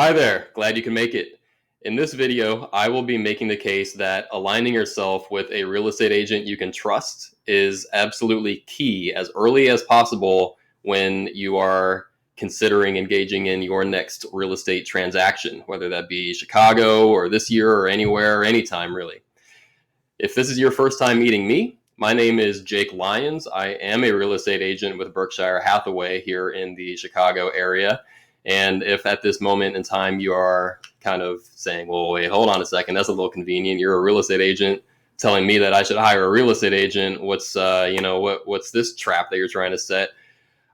Hi there, glad you can make it. In this video, I will be making the case that aligning yourself with a real estate agent you can trust is absolutely key as early as possible when you are considering engaging in your next real estate transaction, whether that be Chicago or this year or anywhere or anytime really. If this is your first time meeting me, my name is Jake Lyons. I am a real estate agent with Berkshire Hathaway here in the Chicago area. And if at this moment in time you are kind of saying, well, wait, hold on a second, that's a little convenient. You're a real estate agent telling me that I should hire a real estate agent. What's this trap that you're trying to set?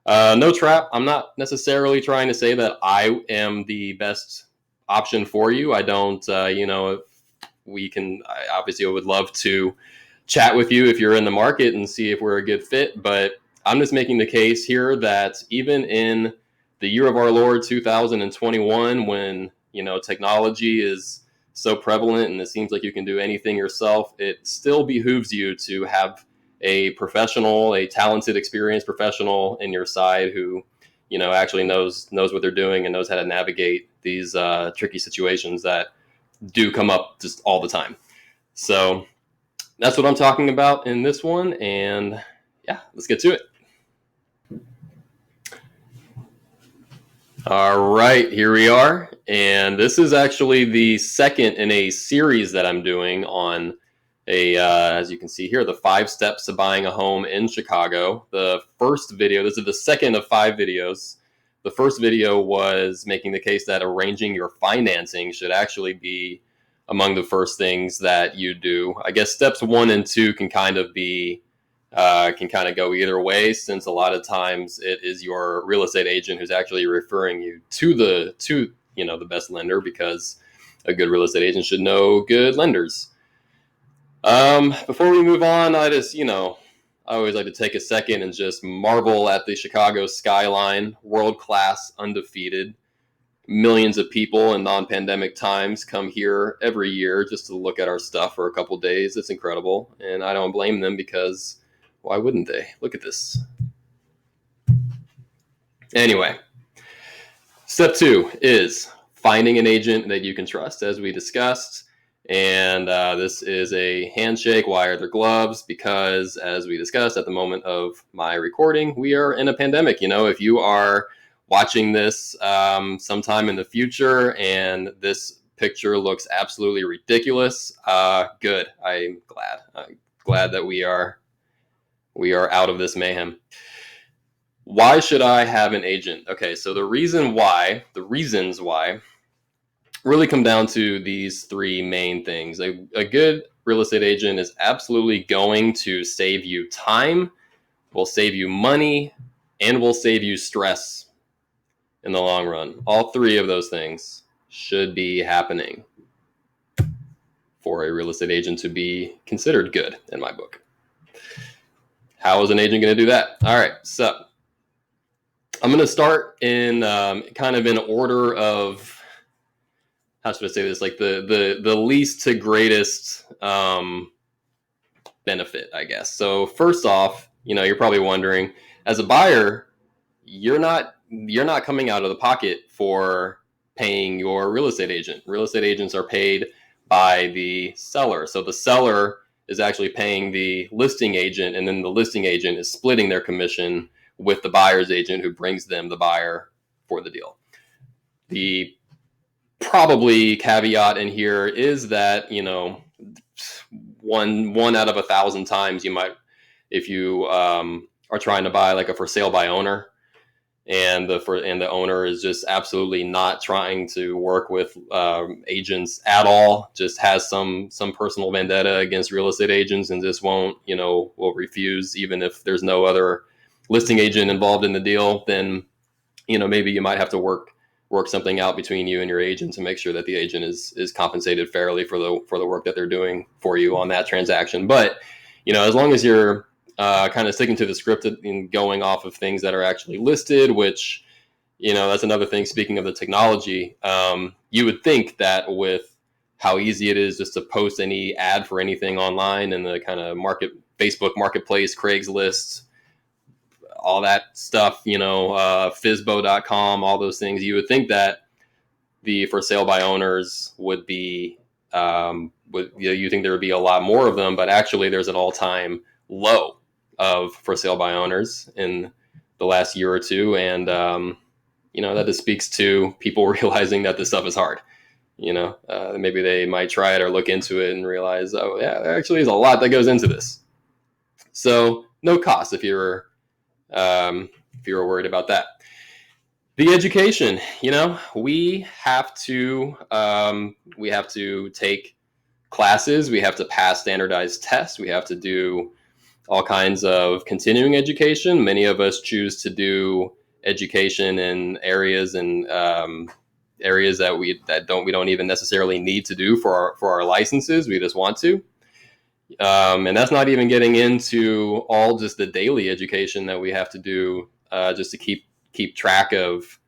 No trap. I'm not necessarily trying to say that I am the best option for you. I don't, we can, I obviously would love to chat with you if you're in the market and see if we're a good fit. But I'm just making the case here that even in the year of our Lord 2021, when technology is so prevalent and it seems like you can do anything yourself, it still behooves you to have a professional, a talented, experienced professional in your side who actually knows what they're doing and knows how to navigate these tricky situations that do come up just all the time. So that's what I'm talking about in this one. And yeah, let's get to it. All right, here we are. And this is actually the second in a series that I'm doing on as you can see here, the 5 steps to buying a home in Chicago. The first video, this is the second of 5 videos. The first video was making the case that arranging your financing should actually be among the first things that you do. I guess steps 1 and 2 can kind of go either way, since a lot of times it is your real estate agent who's actually referring you to the best lender, because a good real estate agent should know good lenders. Before we move on, I always like to take a second and just marvel at the Chicago skyline. World class, undefeated. Millions of people in non-pandemic times come here every year just to look at our stuff for a couple days. It's incredible, and I don't blame them, because why wouldn't they? Look at this. Anyway, step 2 is finding an agent that you can trust, as we discussed. And this is a handshake, wire their gloves, because as we discussed at the moment of my recording, we are in a pandemic. If you are watching this sometime in the future and this picture looks absolutely ridiculous, good. I'm glad that we are out of this mayhem. Why should I have an agent? Okay, so the reasons why really come down to these 3 main things. A good real estate agent is absolutely going to save you time, will save you money, and will save you stress in the long run. All 3 of those things should be happening for a real estate agent to be considered good, in my book. How is an agent going to do that? All right, so I'm going to start in kind of in order of, how should I say this? Like the least to greatest benefit, I guess. So first off, you're probably wondering, as a buyer, you're not coming out of the pocket for paying your real estate agent. Real estate agents are paid by the seller. So the seller is actually paying the listing agent, and then the listing agent is splitting their commission with the buyer's agent, who brings them the buyer for the deal. The probably caveat in here is that one out of 1,000 times you might, if you are trying to buy like a for sale by owner, and the owner is just absolutely not trying to work with agents at all, just has some personal vendetta against real estate agents and just will refuse, even if there's no other listing agent involved in the deal, then maybe you might have to work something out between you and your agent to make sure that the agent is compensated fairly for the work that they're doing for you on that transaction. But as long as you're kind of sticking to the script and going off of things that are actually listed, which that's another thing. Speaking of the technology, you would think that with how easy it is just to post any ad for anything online, and the kind of Facebook Marketplace, Craigslist, all that stuff, Fizbo.com, all those things, you would think that the for sale by owners would be, you think there would be a lot more of them, but actually there's an all-time low of for sale by owners in the last year or two. And, that just speaks to people realizing that this stuff is hard. Maybe they might try it or look into it and realize, oh yeah, there actually is a lot that goes into this. So no cost if you're worried about that. The education, we have to take classes, we have to pass standardized tests, we have to do all kinds of continuing education. Many of us choose to do education in areas that we don't even necessarily need to do for our licenses. We just want to. And that's not even getting into all just the daily education that we have to do just to keep track of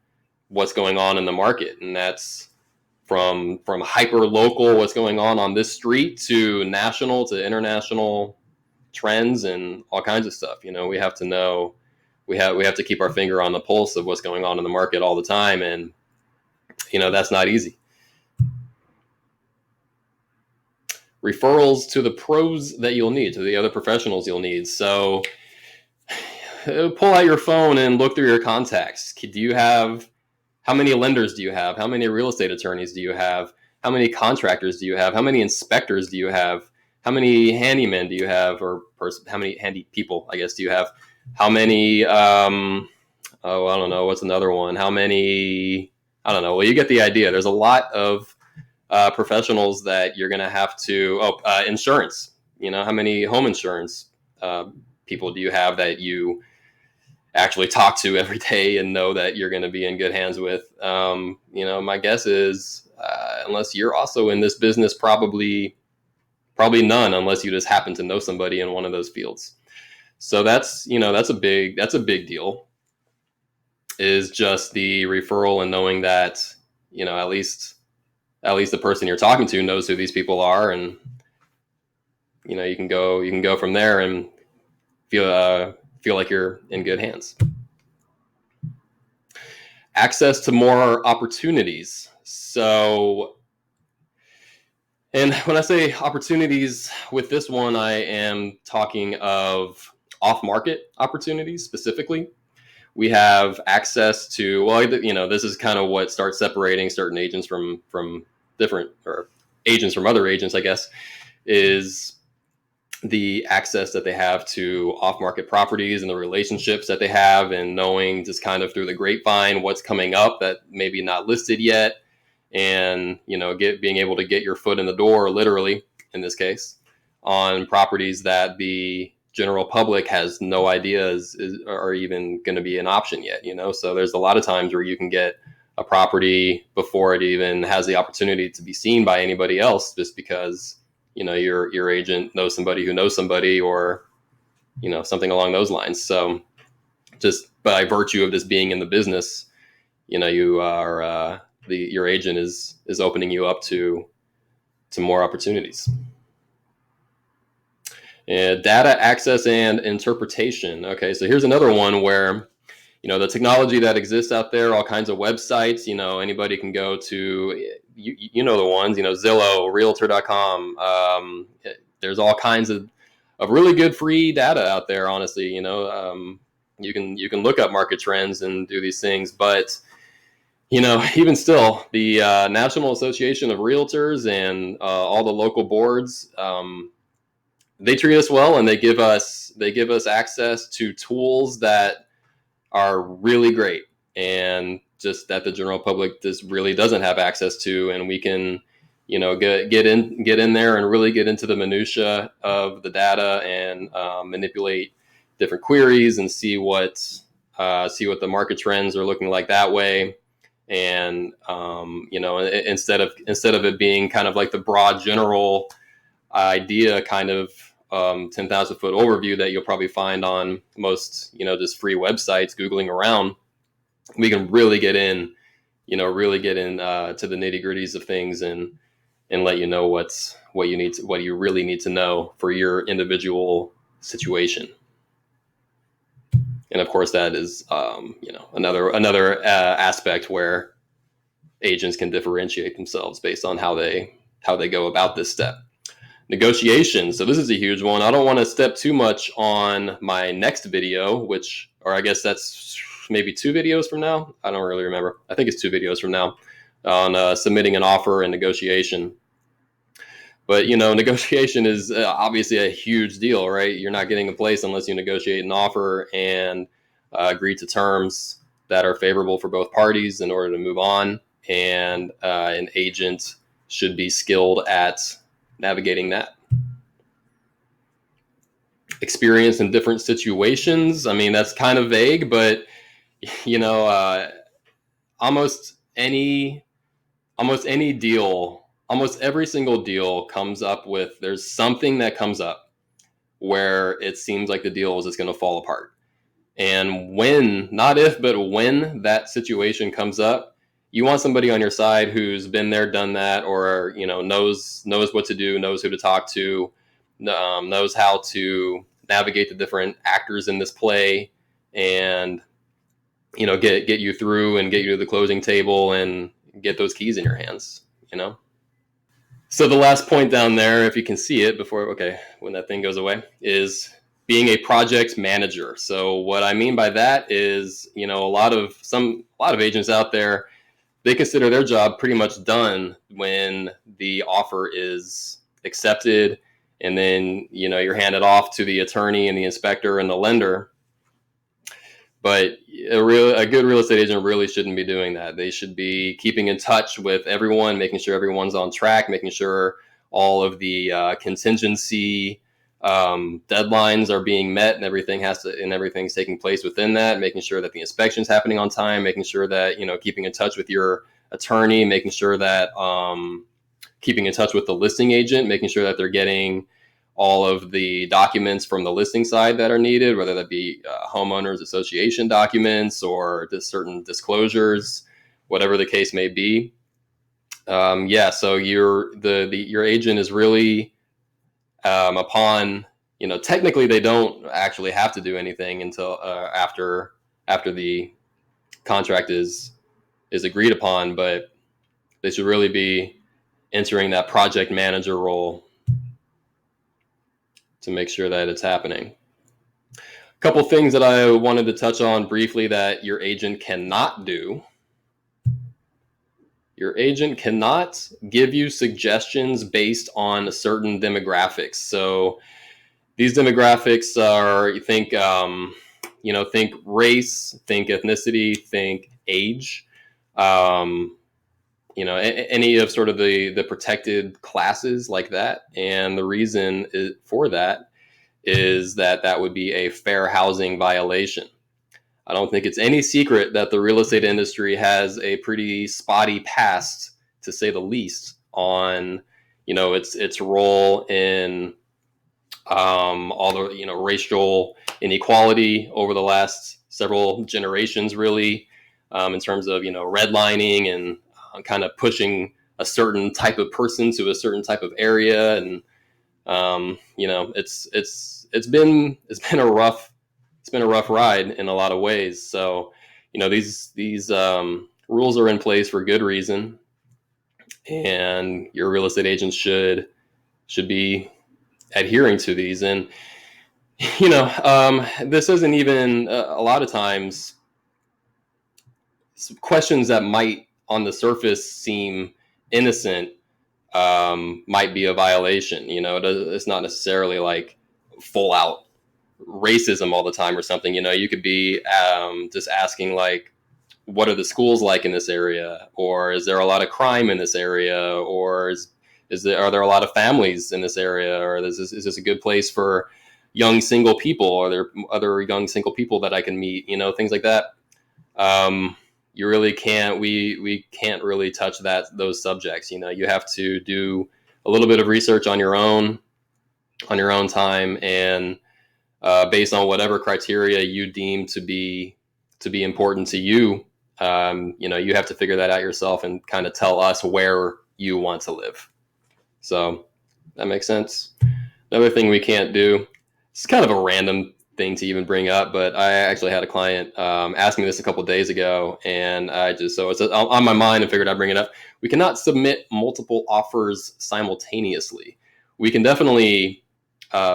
what's going on in the market. And that's from hyper local, what's going on this street, to national to international trends and all kinds of stuff. We have to know, we have to keep our finger on the pulse of what's going on in the market all the time. And, that's not easy. Referrals to the pros that you'll need, to the other professionals you'll need. So pull out your phone and look through your contacts. How many lenders do you have? How many real estate attorneys do you have? How many contractors do you have? How many inspectors do you have? How many handymen do you have? How many handy people, I guess, do you have? How many, I don't know. What's another one? How many, I don't know. Well, you get the idea. There's a lot of professionals that you're going to have to, insurance, how many home insurance people do you have that you actually talk to every day and know that you're going to be in good hands with? My guess is, unless you're also in this business, probably none, unless you just happen to know somebody in one of those fields. So that's a big deal, is just the referral and knowing that, at least the person you're talking to knows who these people are, and you can go from there and feel like you're in good hands. Access to more opportunities. So, and when I say opportunities with this one, I am talking of off-market opportunities specifically. We have access to, this is kind of what starts separating certain agents from different, or agents from other agents, I guess, is the access that they have to off-market properties and the relationships that they have, and knowing just kind of through the grapevine what's coming up that maybe not listed yet, and being able to get your foot in the door, literally in this case, on properties that the general public has no idea are even going to be an option yet. So there's a lot of times where you can get a property before it even has the opportunity to be seen by anybody else, just because your agent knows somebody who knows somebody, or something along those lines. So just by virtue of just being in the business, you are your agent is opening you up to more opportunities. And data access and interpretation. Okay, so here's another one where the technology that exists out there, all kinds of websites, anybody can go to, the ones, Zillow, realtor.com. There's all kinds of really good free data out there, honestly. You can look up market trends and do these things, but even still, the National Association of Realtors and all the local boards, they treat us well, and they give us access to tools that are really great, and just that the general public just really doesn't have access to. And we can get in there and really get into the minutia of the data, and manipulate different queries and see what the market trends are looking like that way. And instead of it being kind of like the broad general idea, kind of 10,000 foot overview that you'll probably find on most, just free websites, Googling around, we can really get in, to the nitty gritties of things, and let you know what you really need to know for your individual situation. And of course that is, another aspect where agents can differentiate themselves based on how they go about this step. Negotiation. So this is a huge one. I don't want to step too much on my next video, which, or I guess that's maybe 2 videos from now. I don't really remember. I think it's 2 videos from now on submitting an offer and negotiation. But, negotiation is obviously a huge deal, right? You're not getting a place unless you negotiate an offer and agree to terms that are favorable for both parties in order to move on. And an agent should be skilled at navigating that. Experience in different situations. I mean, that's kind of vague, but almost any deal, almost every single deal comes up with, there's something that comes up where it seems like the deal is just going to fall apart. And when, not if, but when that situation comes up, you want somebody on your side who's been there, done that, or knows what to do, knows who to talk to, knows how to navigate the different actors in this play, and get you through and get you to the closing table and get those keys in your hands. So the last point down there, if you can see it when that thing goes away, is being a project manager. So what I mean by that is, a lot of agents out there, they consider their job pretty much done when the offer is accepted, and then you're handed off to the attorney and the inspector and the lender. But a good real estate agent really shouldn't be doing that. They should be keeping in touch with everyone, making sure everyone's on track, making sure all of the contingency deadlines are being met, and everything's taking place within that, making sure that the inspection's happening on time, making sure that keeping in touch with your attorney, making sure that keeping in touch with the listing agent, making sure that they're getting all of the documents from the listing side that are needed, whether that be homeowners association documents or certain disclosures, whatever the case may be. So your agent is really upon, technically they don't actually have to do anything until after the contract is agreed upon, but they should really be entering that project manager role to make sure that it's happening. A couple things that I wanted to touch on briefly that your agent cannot do. Your agent cannot give you suggestions based on certain demographics. So these demographics are, think race, think ethnicity, think age, any of sort of the protected classes like that. And the reason for that is that would be a fair housing violation. I don't think it's any secret that the real estate industry has a pretty spotty past, to say the least, on its role in all the racial inequality over the last several generations, really, in terms of redlining and kind of pushing a certain type of person to a certain type of area, and it's been a rough ride in a lot of ways. So these rules are in place for good reason, and your real estate agents should be adhering to these. And this isn't even a lot of times questions that might on the surface seem innocent might be a violation. It's not necessarily like full out racism all the time or something. You could be just asking, like, what are the schools like in this area, or is there a lot of crime in this area, or are there a lot of families in this area, or is this a good place for young single people? Are there other young single people that I can meet? Things like that. You really can't. We can't really touch those subjects. You have to do a little bit of research on your own time, and based on whatever criteria you deem to be important to you. You have to figure that out yourself and kind of tell us where you want to live. So that makes sense. Another thing we can't do, it's kind of a random thing to even bring up, but I actually had a client ask me this a couple of days ago, and so it's on my mind and figured I'd bring it up. We cannot submit multiple offers simultaneously. We can definitely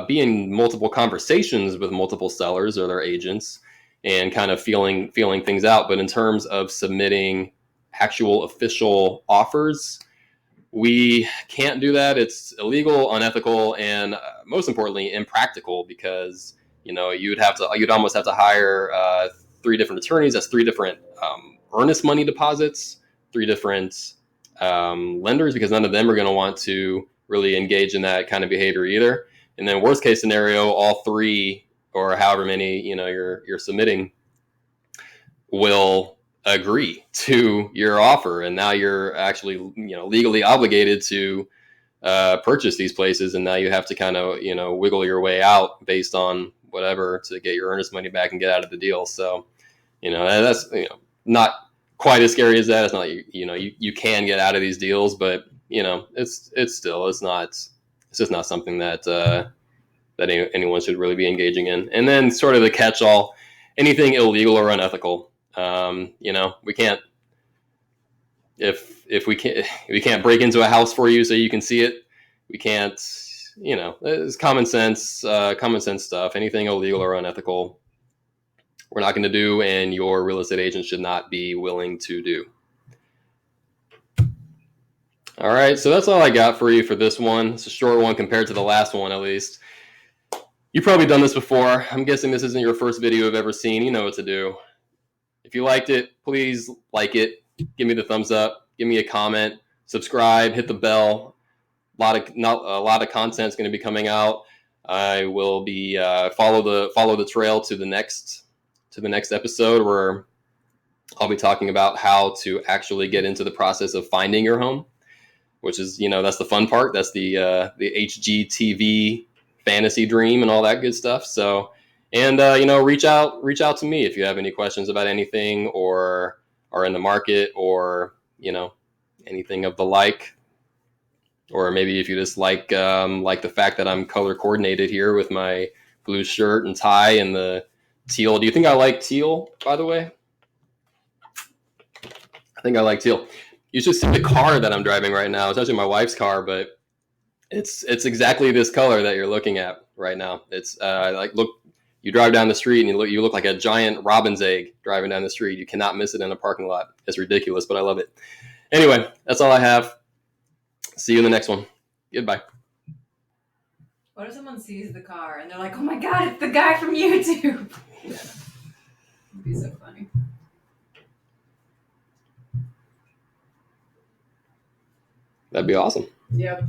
be in multiple conversations with multiple sellers or their agents and kind of feeling things out. But in terms of submitting actual official offers, we can't do that. It's illegal, unethical, and most importantly, impractical, because you'd almost have to hire 3 different attorneys. That's 3 different earnest money deposits, 3 different lenders, because none of them are going to want to really engage in that kind of behavior either. And then worst case scenario, all 3 or however many you're submitting will agree to your offer, and now you're actually legally obligated to purchase these places, and now you have to kind of wiggle your way out based on whatever to get your earnest money back and get out of the deal. So that's not quite as scary as that. It's not you can get out of these deals, but it's just not something that anyone should really be engaging in. And then sort of the catch-all, anything illegal or unethical. We can't, if we can't break into a house for you so you can see it. We can't, it's common sense stuff. Anything illegal or unethical, we're not going to do, and your real estate agent should not be willing to do. All right, so that's all I got for you for this one. It's a short one compared to the last one, at least. You've probably done this before. I'm guessing this isn't your first video you've ever seen. You know what to do. If you liked it, please like it. Give me the thumbs up. Give me a comment. Subscribe. Hit the bell. A lot of content is going to be coming out. I will be follow the trail to the next episode, where I'll be talking about how to actually get into the process of finding your home, which is that's the fun part. That's the HGTV fantasy dream and all that good stuff. So, and reach out to me if you have any questions about anything, or are in the market, or anything of the like. Or maybe if you just like the fact that I'm color coordinated here with my blue shirt and tie and the teal. Do you think I like teal, by the way? I think I like teal. You should see the car that I'm driving right now. It's actually my wife's car, but it's exactly this color that you're looking at right now. It's look, you drive down the street and you look like a giant robin's egg driving down the street. You cannot miss it in a parking lot. It's ridiculous, but I love it. Anyway, that's all I have. See you in the next one. Goodbye. What if someone sees the car and they're like, "Oh my God, it's the guy from YouTube"? Yeah. It'd be so funny. That'd be awesome. Yep.